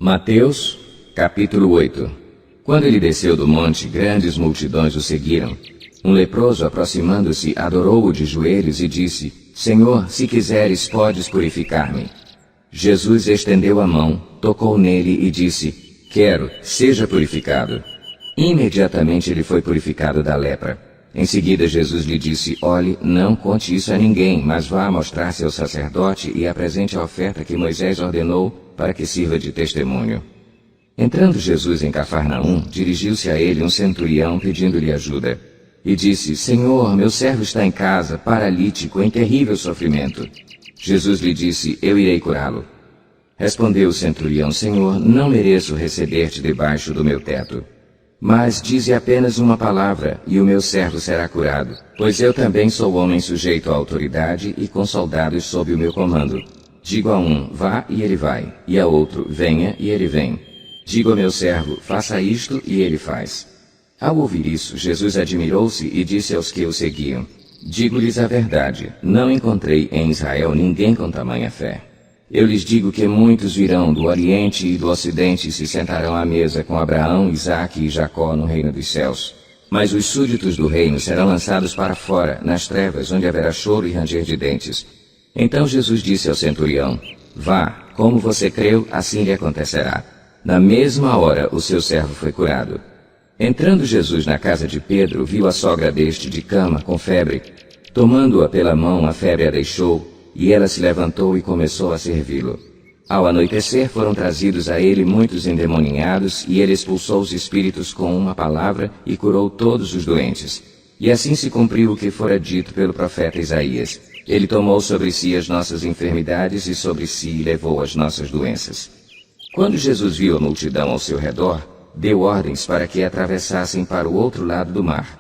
Mateus, capítulo 8. Quando ele desceu do monte, grandes multidões o seguiram. Um leproso, aproximando-se, adorou-o de joelhos e disse: Senhor, se quiseres, podes purificar-me. Jesus estendeu a mão, tocou nele e disse: Quero, seja purificado. Imediatamente ele foi purificado da lepra. Em seguida Jesus lhe disse: Olhe, não conte isso a ninguém, mas vá mostrar-se ao sacerdote e apresente a oferta que Moisés ordenou para que sirva de testemunho. Entrando Jesus em Cafarnaum, dirigiu-se a ele um centurião pedindo-lhe ajuda. E disse: Senhor, meu servo está em casa, paralítico, em terrível sofrimento. Jesus lhe disse: Eu irei curá-lo. Respondeu o centurião: Senhor, não mereço receber-te debaixo do meu teto. Mas dize apenas uma palavra, e o meu servo será curado, pois eu também sou homem sujeito à autoridade e com soldados sob o meu comando. Digo a um: vá, e ele vai, e a outro: venha, e ele vem. Digo ao meu servo: faça isto, e ele faz. Ao ouvir isso, Jesus admirou-se e disse aos que o seguiam: Digo-lhes a verdade, não encontrei em Israel ninguém com tamanha fé. Eu lhes digo que muitos virão do Oriente e do Ocidente e se sentarão à mesa com Abraão, Isaque e Jacó no reino dos céus. Mas os súditos do reino serão lançados para fora, nas trevas, onde haverá choro e ranger de dentes. Então Jesus disse ao centurião: Vá, como você creu, assim lhe acontecerá. Na mesma hora o seu servo foi curado. Entrando Jesus na casa de Pedro, viu a sogra deste de cama, com febre. Tomando-a pela mão, a febre a deixou, e ela se levantou e começou a servi-lo. Ao anoitecer foram trazidos a ele muitos endemoninhados, e ele expulsou os espíritos com uma palavra e curou todos os doentes. E assim se cumpriu o que fora dito pelo profeta Isaías: Ele tomou sobre si as nossas enfermidades e sobre si levou as nossas doenças. Quando Jesus viu a multidão ao seu redor, deu ordens para que atravessassem para o outro lado do mar.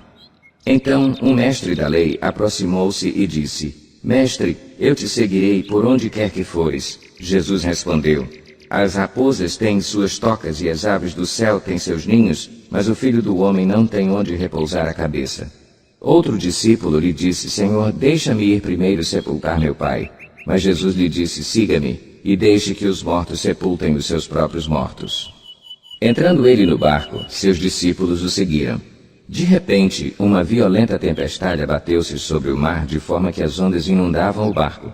Então um mestre da lei aproximou-se e disse: Mestre, eu te seguirei por onde quer que fores. Jesus respondeu: As raposas têm suas tocas e as aves do céu têm seus ninhos, mas o Filho do Homem não tem onde repousar a cabeça. Outro discípulo lhe disse: Senhor, deixa-me ir primeiro sepultar meu pai. Mas Jesus lhe disse: Siga-me, e deixe que os mortos sepultem os seus próprios mortos. Entrando ele no barco, seus discípulos o seguiram. De repente, uma violenta tempestade abateu-se sobre o mar, de forma que as ondas inundavam o barco.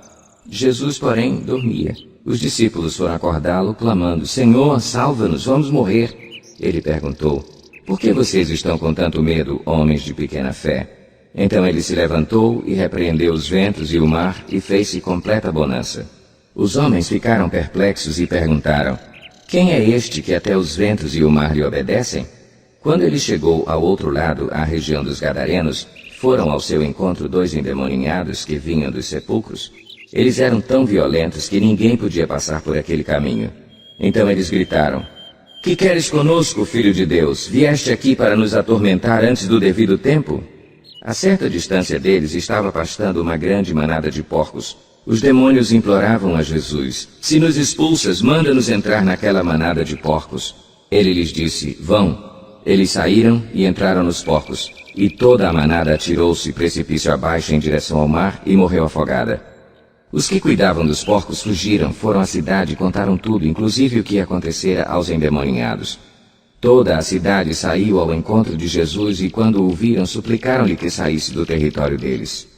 Jesus, porém, dormia. Os discípulos foram acordá-lo, clamando: Senhor, salva-nos, vamos morrer. Ele perguntou: Por que vocês estão com tanto medo, homens de pequena fé? Então ele se levantou e repreendeu os ventos e o mar, e fez-se completa bonança. Os homens ficaram perplexos e perguntaram: Quem é este que até os ventos e o mar lhe obedecem? Quando ele chegou ao outro lado, à região dos Gadarenos, foram ao seu encontro 2 endemoninhados que vinham dos sepulcros. Eles eram tão violentos que ninguém podia passar por aquele caminho. Então eles gritaram: Que queres conosco, Filho de Deus? Vieste aqui para nos atormentar antes do devido tempo? A certa distância deles estava pastando uma grande manada de porcos. Os demônios imploravam a Jesus: Se nos expulsas, manda-nos entrar naquela manada de porcos. Ele lhes disse: Vão. Eles saíram e entraram nos porcos, e toda a manada atirou-se precipício abaixo em direção ao mar e morreu afogada. Os que cuidavam dos porcos fugiram, foram à cidade e contaram tudo, inclusive o que acontecera aos endemoninhados. Toda a cidade saiu ao encontro de Jesus e, quando o viram, suplicaram-lhe que saísse do território deles.